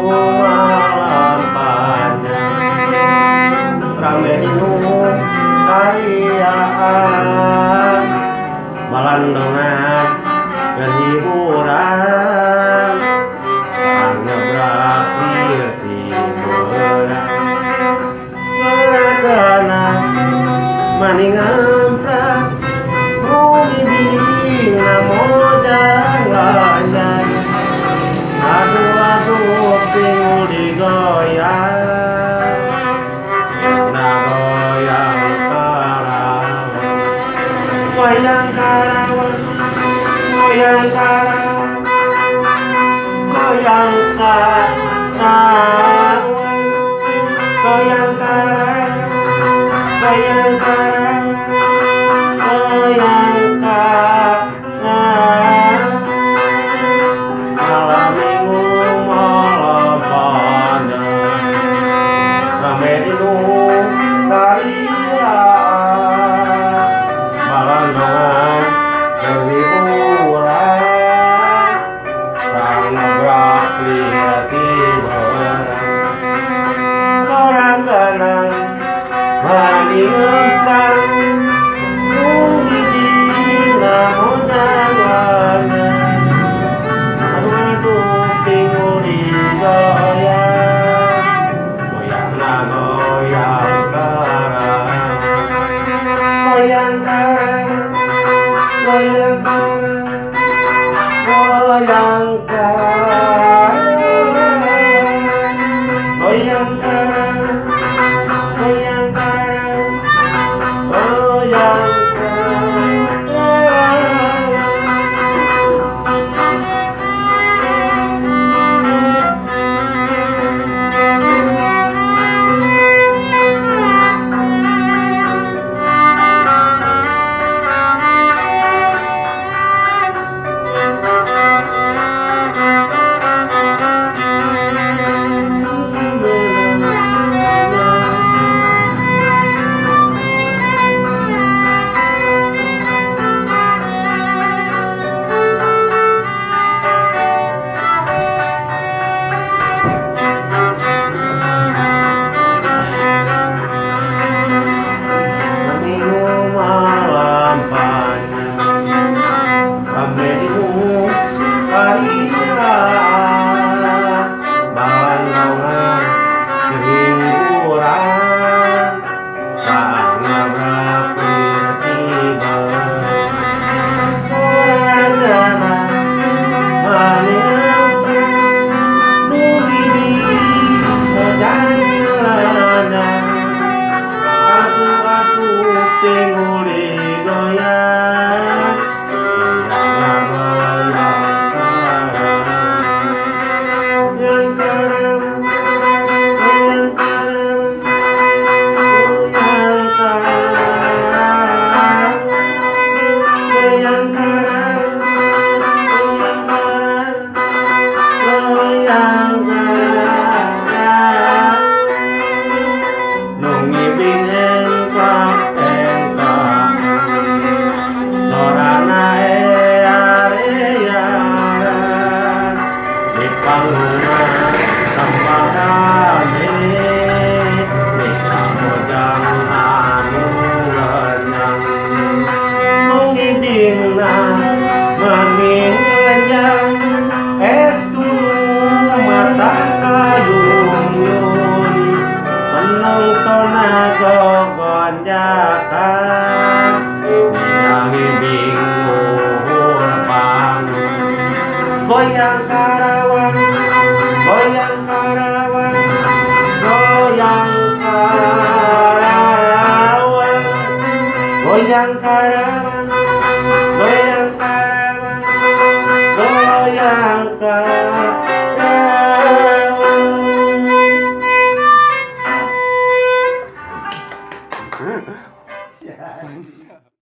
malam panjang rame dinu kariaan malandongan dan hiburan ngebrak timuran seragana maningamprak mungiding namojang lanjang aduh tinggal digoyang goyang karawang goyang karawang goyang karawang goyang karawang goyang karawang goyang karawang goyang karawang malam minggu malam panjang rame dinu kariaan malandongan dan hiburan sang ngebrak timuran soragana maningamprak mungiding namojang lanjang aduh tinggal digoyang goyang goyang karawang goyang karawang goyang karawang goyang karawang goyang karawang goyang karawang goyang malam panjang rame dinu kariaan malandongan hiburan sang ngebrak timuran soragana maningamprak mungiding namojang lanjang aduh tinggal digoyang goyang goyang karawang goyang karawang goyang karawang goyang karawang goyang karawang nungibing engkak sorana earearan di panggungan tanpa kami di kamojang anu lenyang mungiding maning lenjang estu mata kayun menonton gogonjakan dinangi bingung pang goyang karawang goyang karawang goyang karawang goyang karawang goyang karawang goyang karawang